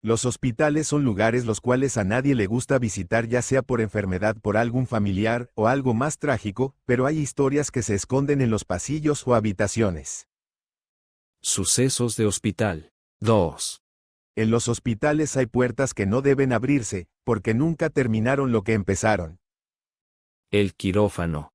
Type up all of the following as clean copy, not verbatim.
Los hospitales son lugares los cuales a nadie le gusta visitar, ya sea por enfermedad, por algún familiar o algo más trágico, pero hay historias que se esconden en los pasillos o habitaciones. Sucesos de hospital. 2. En los hospitales hay puertas que no deben abrirse, porque nunca terminaron lo que empezaron. El quirófano.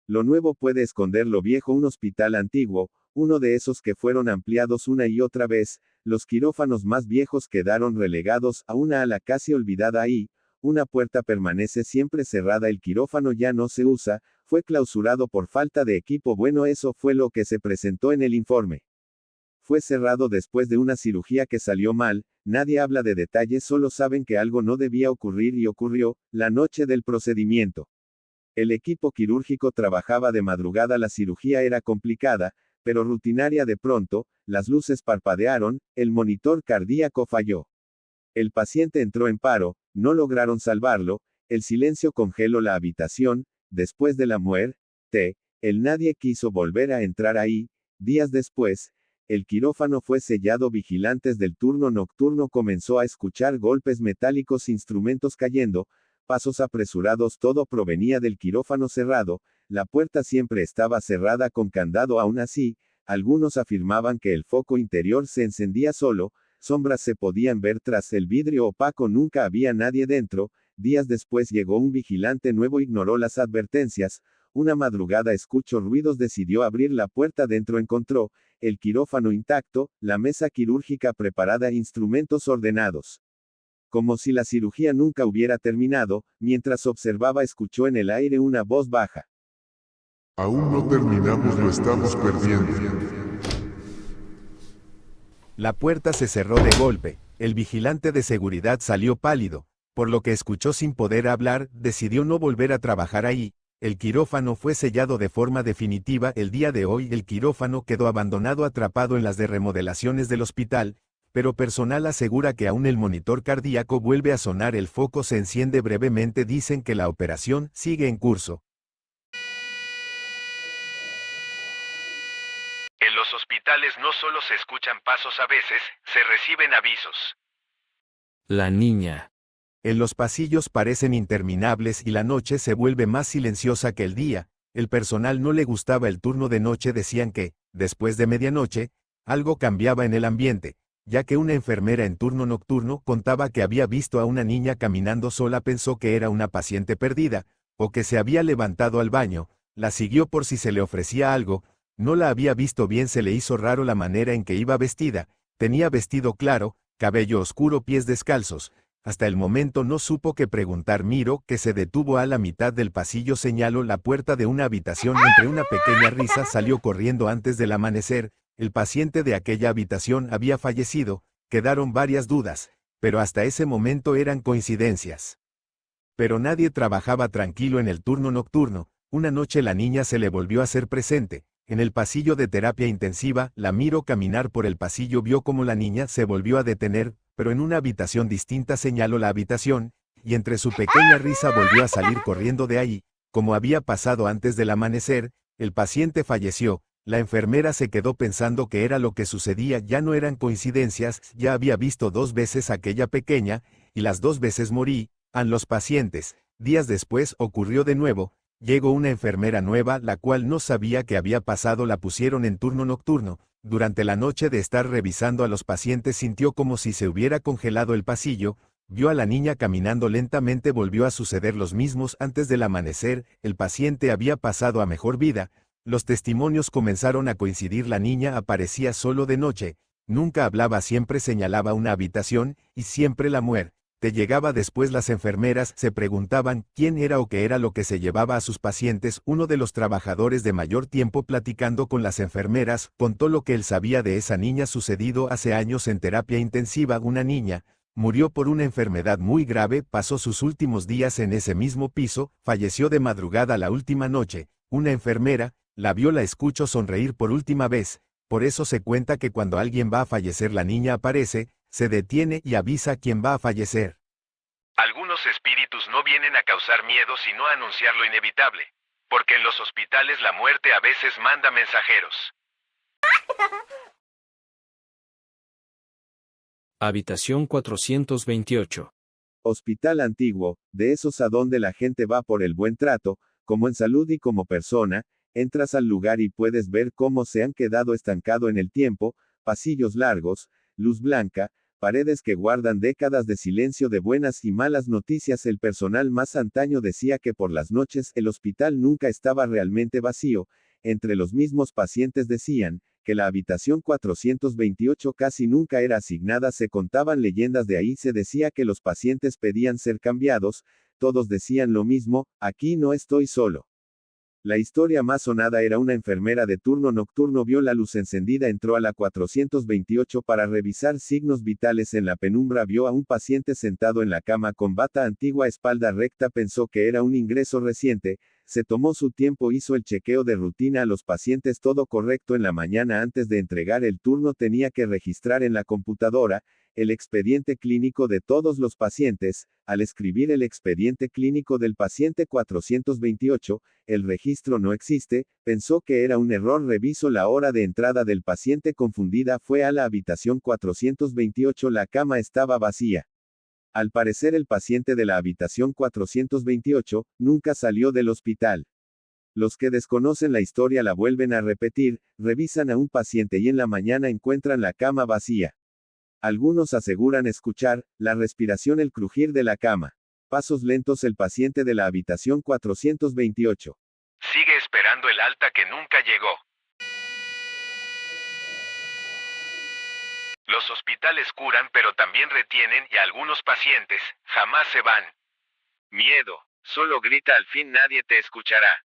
Lo nuevo puede esconder lo viejo. Un hospital antiguo, uno de esos que fueron ampliados una y otra vez, los quirófanos más viejos quedaron relegados a una ala casi olvidada ahí, una puerta permanece siempre cerrada, el quirófano ya no se usa, fue clausurado por falta de equipo. Bueno, eso fue lo que se presentó en el informe. Fue cerrado después de una cirugía que salió mal, nadie habla de detalles, solo saben que algo no debía ocurrir y ocurrió, la noche del procedimiento. El equipo quirúrgico trabajaba de madrugada, la cirugía era complicada, pero rutinaria. De pronto, las luces parpadearon, el monitor cardíaco falló. El paciente entró en paro, no lograron salvarlo, el silencio congeló la habitación, después de la muerte, nadie quiso volver a entrar ahí. Días después, el quirófano fue sellado, vigilantes del turno nocturno comenzó a escuchar golpes metálicos, instrumentos cayendo, pasos apresurados, todo provenía del quirófano cerrado, la puerta siempre estaba cerrada con candado. Aún así, algunos afirmaban que el foco interior se encendía solo, sombras se podían ver tras el vidrio opaco, nunca había nadie dentro. Días después llegó un vigilante nuevo, ignoró las advertencias, una madrugada escuchó ruidos, decidió abrir la puerta, dentro encontró el quirófano intacto, la mesa quirúrgica preparada, instrumentos ordenados. Como si la cirugía nunca hubiera terminado, mientras observaba escuchó en el aire una voz baja. Aún no terminamos, lo estamos perdiendo. La puerta se cerró de golpe, el vigilante de seguridad salió pálido, por lo que escuchó sin poder hablar, decidió no volver a trabajar ahí. El quirófano fue sellado de forma definitiva. El día de hoy el quirófano quedó abandonado, atrapado en las de remodelaciones del hospital, pero personal asegura que aún el monitor cardíaco vuelve a sonar, el foco se enciende brevemente, dicen que la operación sigue en curso. En los hospitales no solo se escuchan pasos, a veces, se reciben avisos. La niña. En los pasillos parecen interminables y la noche se vuelve más silenciosa que el día. El personal no le gustaba el turno de noche, decían que, después de medianoche, algo cambiaba en el ambiente, ya que una enfermera en turno nocturno contaba que había visto a una niña caminando sola, pensó que era una paciente perdida, o que se había levantado al baño, la siguió por si se le ofrecía algo, no la había visto bien, se le hizo raro la manera en que iba vestida, tenía vestido claro, cabello oscuro, pies descalzos. Hasta el momento no supo qué preguntar. Miró que se detuvo a la mitad del pasillo, señaló la puerta de una habitación, entre una pequeña risa salió corriendo antes del amanecer. El paciente de aquella habitación había fallecido, quedaron varias dudas, pero hasta ese momento eran coincidencias. Pero nadie trabajaba tranquilo en el turno nocturno. Una noche la niña se le volvió a hacer presente. En el pasillo de terapia intensiva, la miró caminar por el pasillo, vio cómo la niña se volvió a detener, pero en una habitación distinta, señaló la habitación, y entre su pequeña risa volvió a salir corriendo de ahí, como había pasado antes del amanecer. El paciente falleció, la enfermera se quedó pensando qué era lo que sucedía, ya no eran coincidencias, ya había visto 2 veces a aquella pequeña, y las 2 veces morían los pacientes. Días después ocurrió de nuevo. Llegó una enfermera nueva, la cual no sabía qué había pasado, la pusieron en turno nocturno. Durante la noche de estar revisando a los pacientes sintió como si se hubiera congelado el pasillo, vio a la niña caminando lentamente, volvió a suceder los mismos antes del amanecer, el paciente había pasado a mejor vida, los testimonios comenzaron a coincidir, la niña aparecía solo de noche, nunca hablaba, siempre señalaba una habitación, y siempre la muerte. Te llegaba después. Las enfermeras se preguntaban quién era o qué era lo que se llevaba a sus pacientes. Uno de los trabajadores de mayor tiempo platicando con las enfermeras contó lo que él sabía de esa niña, sucedido hace años en terapia intensiva. Una niña murió por una enfermedad muy grave, pasó sus últimos días en ese mismo piso, falleció de madrugada la última noche. Una enfermera la vio, la escuchó sonreír por última vez. Por eso se cuenta que cuando alguien va a fallecer, la niña aparece, se detiene y avisa a quien va a fallecer. Algunos espíritus no vienen a causar miedo sino a anunciar lo inevitable, porque en los hospitales la muerte a veces manda mensajeros. Habitación 428. Hospital antiguo, de esos a donde la gente va por el buen trato, como en salud y como persona, entras al lugar y puedes ver cómo se han quedado estancado en el tiempo, pasillos largos, luz blanca, paredes que guardan décadas de silencio de buenas y malas noticias. El personal más antaño decía que por las noches el hospital nunca estaba realmente vacío, entre los mismos pacientes decían, que la habitación 428 casi nunca era asignada. Se contaban leyendas de ahí, se decía que los pacientes pedían ser cambiados, todos decían lo mismo, aquí no estoy solo. La historia más sonada era una enfermera de turno nocturno vio la luz encendida, entró a la 428 para revisar signos vitales. En la penumbra vio a un paciente sentado en la cama con bata antigua, espalda recta, pensó que era un ingreso reciente, se tomó su tiempo, hizo el chequeo de rutina a los pacientes, todo correcto. En la mañana antes de entregar el turno tenía que registrar en la computadora el expediente clínico de todos los pacientes. Al escribir el expediente clínico del paciente 428, el registro no existe, pensó que era un error, revisó la hora de entrada del paciente, confundida fue a la habitación 428, la cama estaba vacía. Al parecer el paciente de la habitación 428, nunca salió del hospital. Los que desconocen la historia la vuelven a repetir, revisan a un paciente y en la mañana encuentran la cama vacía. Algunos aseguran escuchar la respiración, el crujir de la cama. Pasos lentos, el paciente de la habitación 428. Sigue esperando el alta que nunca llegó. Los hospitales curan pero también retienen y algunos pacientes jamás se van. Miedo, solo grita, al fin nadie te escuchará.